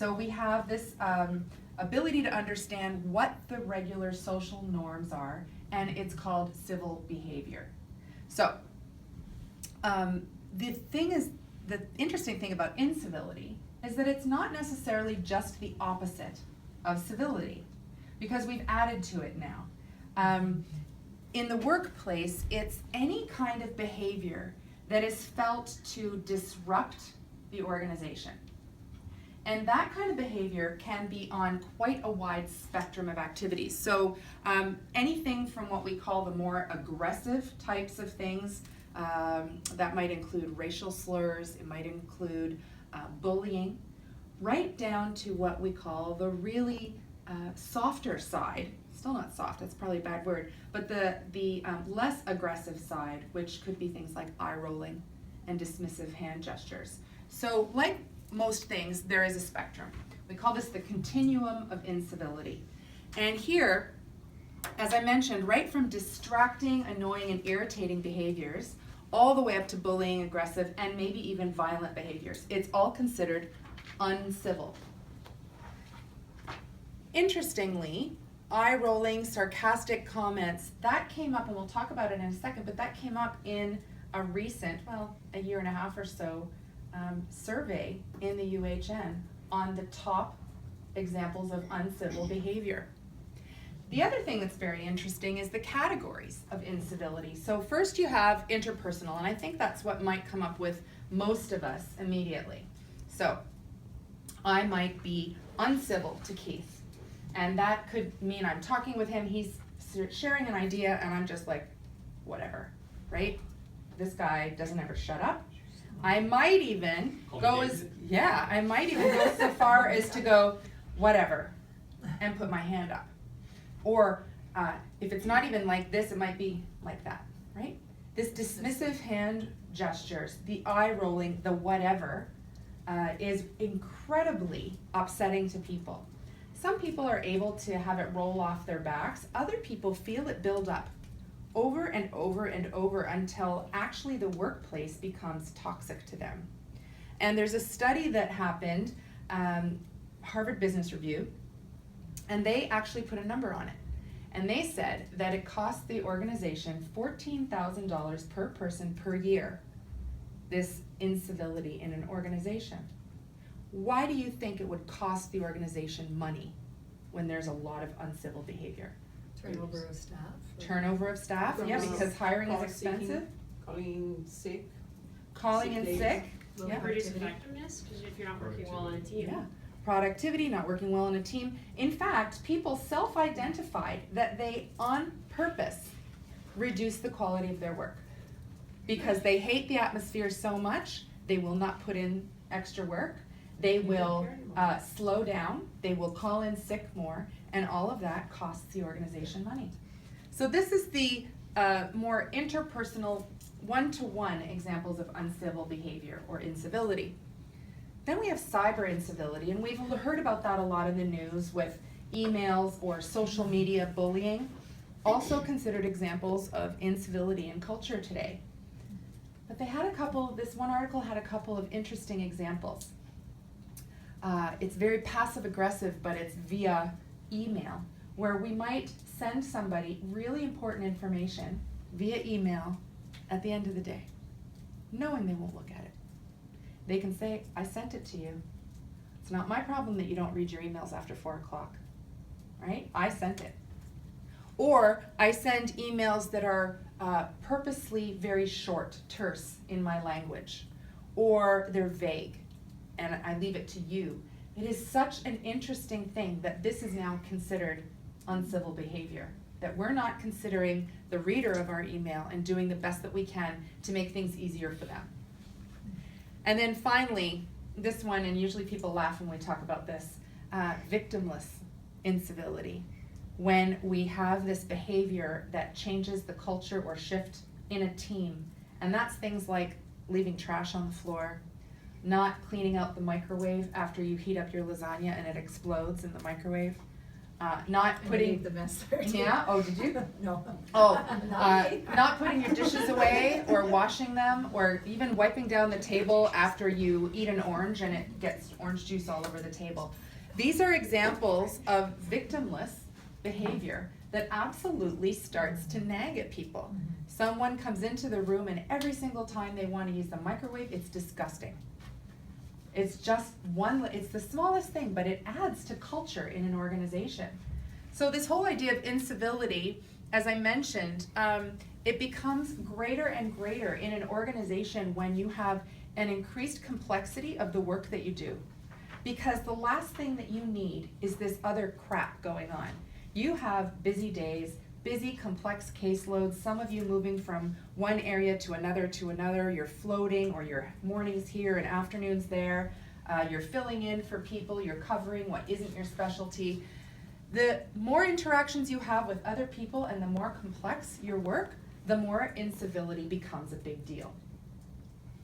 So we have this ability to understand what the regular social norms are, and it's called civil behavior. So the interesting thing about incivility is that it's not necessarily just the opposite of civility, because we've added to it now. In the workplace, it's any kind of behavior that is felt to disrupt the organization. And that kind of behavior can be on quite a wide spectrum of activities. So anything from what we call the more aggressive types of things, that might include racial slurs, it might include bullying, right down to what we call the really softer side. Still not soft, that's probably a bad word, but the less aggressive side, which could be things like eye rolling and dismissive hand gestures. So like most things, there is a spectrum. We call this the continuum of incivility. And here, as I mentioned, right from distracting, annoying, and irritating behaviors, all the way up to bullying, aggressive, and maybe even violent behaviors. It's all considered uncivil. Interestingly, eye-rolling, sarcastic comments, that came up, and we'll talk about it in a second, but that came up in a recent, well, a year and a half or so, survey in the UHN on the top examples of uncivil behavior. The other thing that's very interesting is the categories of incivility. So first you have interpersonal, and I think that's what might come up with most of us immediately. So I might be uncivil to Keith, and that could mean I'm talking with him, he's sharing an idea, and I'm just like, whatever, right? This guy doesn't ever shut up. I might even go so far as to go, whatever, and put my hand up. Or if it's not even like this, it might be like that, right? This dismissive hand gestures, the eye rolling, the whatever, is incredibly upsetting to people. Some people are able to have it roll off their backs. Other people feel it build up over and over and over until actually the workplace becomes toxic to them. And there's a study that happened, Harvard Business Review, and they actually put a number on it. And they said that it cost the organization $14,000 per person per year, this incivility in an organization. Why do you think it would cost the organization money when there's a lot of uncivil behavior? Turnover of staff. Turnover of staff, yeah, because hiring is expensive. Calling sick. Calling in sick, yeah. Reduce effectiveness, because if you're not working well in a team. Yeah. Productivity, not working well in a team. In fact, people self-identified that they, on purpose, reduce the quality of their work. Because they hate the atmosphere so much, they will not put in extra work. They will slow down, they will call in sick more, and all of that costs the organization money. So this is the more interpersonal, one-to-one examples of uncivil behavior or incivility. Then we have cyber incivility, and we've heard about that a lot in the news with emails or social media bullying, also considered examples of incivility in culture today. But they had this one article had a couple of interesting examples. It's very passive aggressive, but it's via email, where we might send somebody really important information via email at the end of the day, knowing they won't look at it. They can say, I sent it to you. It's not my problem that you don't read your emails after 4 o'clock, right? I sent it. Or I send emails that are purposely very short, terse in my language, or they're vague, and I leave it to you. It is such an interesting thing that this is now considered uncivil behavior, that we're not considering the reader of our email and doing the best that we can to make things easier for them. And then finally, this one, and usually people laugh when we talk about this, victimless incivility. When we have this behavior that changes the culture or shift in a team, and that's things like leaving trash on the floor, not cleaning out the microwave after you heat up your lasagna and it explodes in the microwave, not putting the mess there. yeah. Oh, did you? No. Oh, Not me. not putting your dishes away or washing them or even wiping down the table after you eat an orange and it gets orange juice all over the table. These are examples of victimless behavior that absolutely starts to nag at people. Someone comes into the room and every single time they want to use the microwave, it's disgusting. It's just it's the smallest thing, but it adds to culture in an organization. So this whole idea of incivility, as I mentioned, it becomes greater and greater in an organization when you have an increased complexity of the work that you do. Because the last thing that you need is this other crap going on. You have busy days, busy, complex caseloads, some of you moving from one area to another, you're floating, or your mornings here and afternoons there, you're filling in for people, you're covering what isn't your specialty. The more interactions you have with other people and the more complex your work, the more incivility becomes a big deal.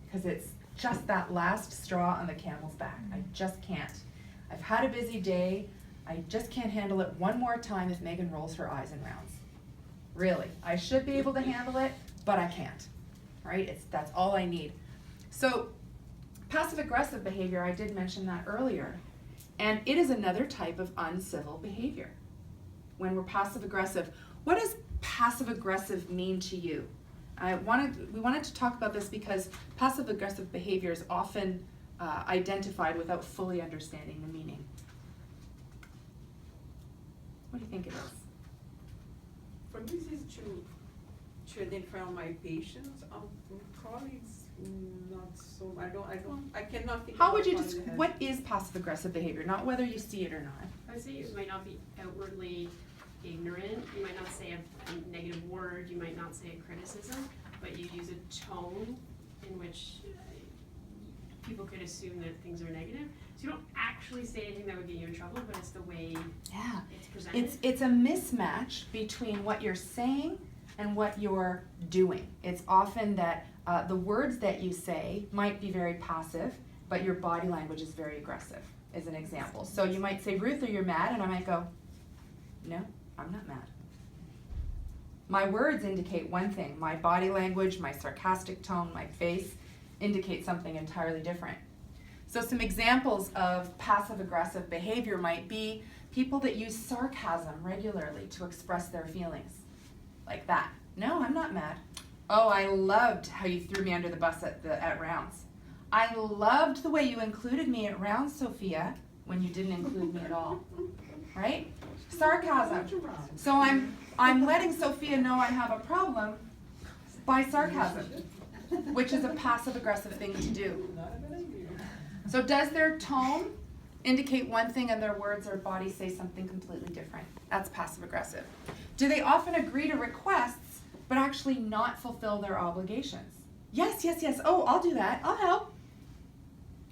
Because it's just that last straw on the camel's back. I just can't. I've had a busy day, I just can't handle it one more time if Megan rolls her eyes in rounds. Really, I should be able to handle it, but I can't, right? That's all I need. So passive-aggressive behavior, I did mention that earlier, and it is another type of uncivil behavior. When we're passive-aggressive, what does passive-aggressive mean to you? We wanted to talk about this because passive-aggressive behavior is often identified without fully understanding the meaning. What do you think it is? For me, this is to identify all my patients, colleagues, not so. I cannot think. How about would you colleagues that have- what is passive-aggressive behavior? Not whether you see it or not. I would say you might not be outwardly ignorant, you might not say a negative word, you might not say a criticism, but you use a tone in which people could assume that things are negative. So you don't actually say anything that would get you in trouble, but it's the way Yeah. it's presented. It's a mismatch between what you're saying and what you're doing. It's often that the words that you say might be very passive, but your body language is very aggressive, as an example. So you might say, Ruth, are you mad? And I might go, no, I'm not mad. My words indicate one thing. My body language, my sarcastic tone, my face indicate something entirely different. So some examples of passive-aggressive behavior might be people that use sarcasm regularly to express their feelings. Like that. No, I'm not mad. Oh, I loved how you threw me under the bus at rounds. I loved the way you included me at rounds, Sophia, when you didn't include me at all. Right? Sarcasm. So I'm letting Sophia know I have a problem by sarcasm, which is a passive-aggressive thing to do. So does their tone indicate one thing and their words or body say something completely different? That's passive-aggressive. Do they often agree to requests but actually not fulfill their obligations? Yes, yes, yes. Oh, I'll do that. I'll help.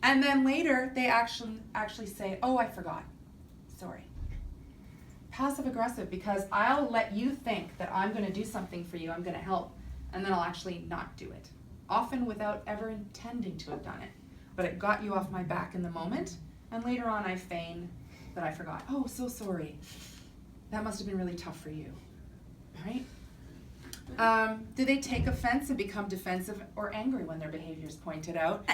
And then later they actually say, oh, I forgot. Sorry. Passive-aggressive, because I'll let you think that I'm going to do something for you, I'm going to help, and then I'll actually not do it. Often without ever intending to have done it. But it got you off my back in the moment, and later on I feign that I forgot. Oh, so sorry. That must have been really tough for you, right? Do they take offense and become defensive or angry when their behavior is pointed out?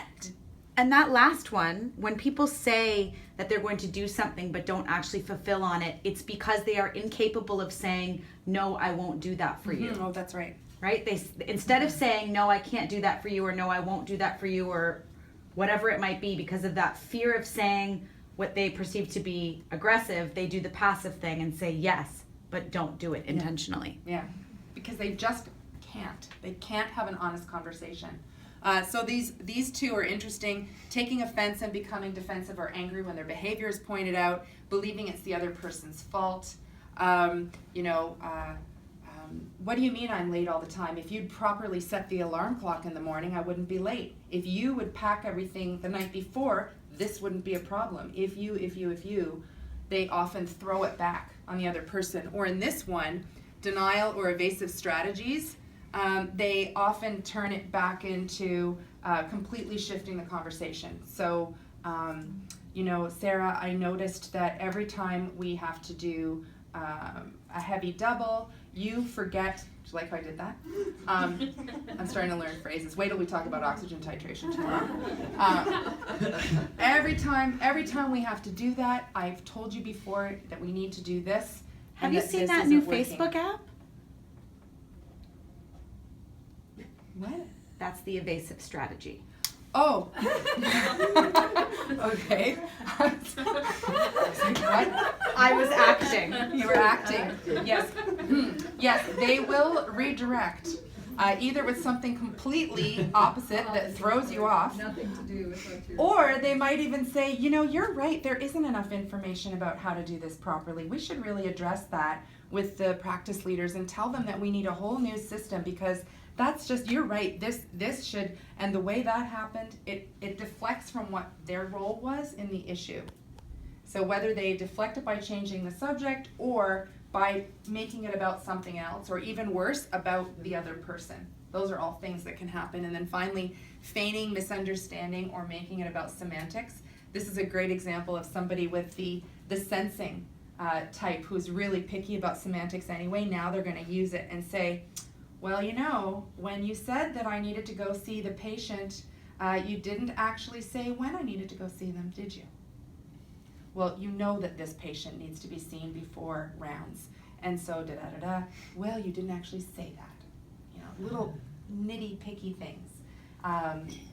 And that last one, when people say that they're going to do something but don't actually fulfill on it, it's because they are incapable of saying, no, I won't do that for you. Oh, that's right. Right? Instead of saying, no, I can't do that for you, or no, I won't do that for you, or whatever it might be, because of that fear of saying what they perceive to be aggressive, they do the passive thing and say yes, but don't do it intentionally. Yeah, because they just can't. They can't have an honest conversation. So these two are interesting. Taking offense and becoming defensive or angry when their behavior is pointed out, believing it's the other person's fault. What do you mean I'm late all the time? If you'd properly set the alarm clock in the morning, I wouldn't be late. If you would pack everything the night before, this wouldn't be a problem. If you, they often throw it back on the other person. Or in this one, denial or evasive strategies, they often turn it back into completely shifting the conversation. So, you know, Sarah, I noticed that every time we have to do a heavy double, you forget. Do you like how I did that? I'm starting to learn phrases. Wait till we talk about oxygen titration tomorrow. Every time we have to do that, I've told you before that we need to do this. Have and you that seen this that isn't new working. Facebook app? What? That's the evasive strategy. Oh. Okay. What? I was acting. You were acting. Yes. Yes, they will redirect. Either with something completely opposite that throws you off. Nothing to do with what you're. Or they might even say, you know, you're right, there isn't enough information about how to do this properly. We should really address that with the practice leaders and tell them that we need a whole new system, because that's just, you're right, this should, and the way that happened, it deflects from what their role was in the issue. So whether they deflect it by changing the subject or by making it about something else, or even worse, about the other person. Those are all things that can happen. And then finally, feigning misunderstanding or making it about semantics. This is a great example of somebody with the sensing type who's really picky about semantics anyway. Now they're going to use it and say, well, you know, when you said that I needed to go see the patient, you didn't actually say when I needed to go see them, did you? Well, you know that this patient needs to be seen before rounds. And so, da-da-da-da, well, you didn't actually say that. You know, little nitty-picky things.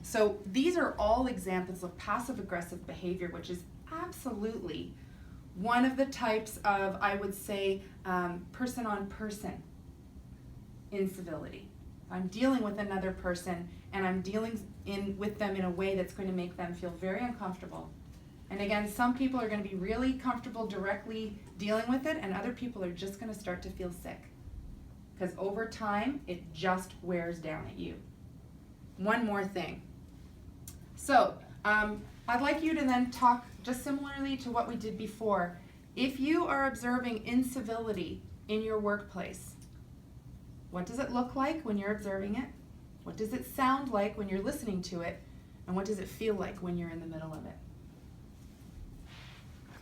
So these are all examples of passive-aggressive behavior, which is absolutely one of the types of, I would say, person-on-person incivility. I'm dealing with another person, and I'm dealing with them in a way that's going to make them feel very uncomfortable. And again, some people are going to be really comfortable directly dealing with it, and other people are just going to start to feel sick. Because over time, it just wears down at you. One more thing. So, I'd like you to then talk just similarly to what we did before. If you are observing incivility in your workplace, what does it look like when you're observing it? What does it sound like when you're listening to it? And what does it feel like when you're in the middle of it?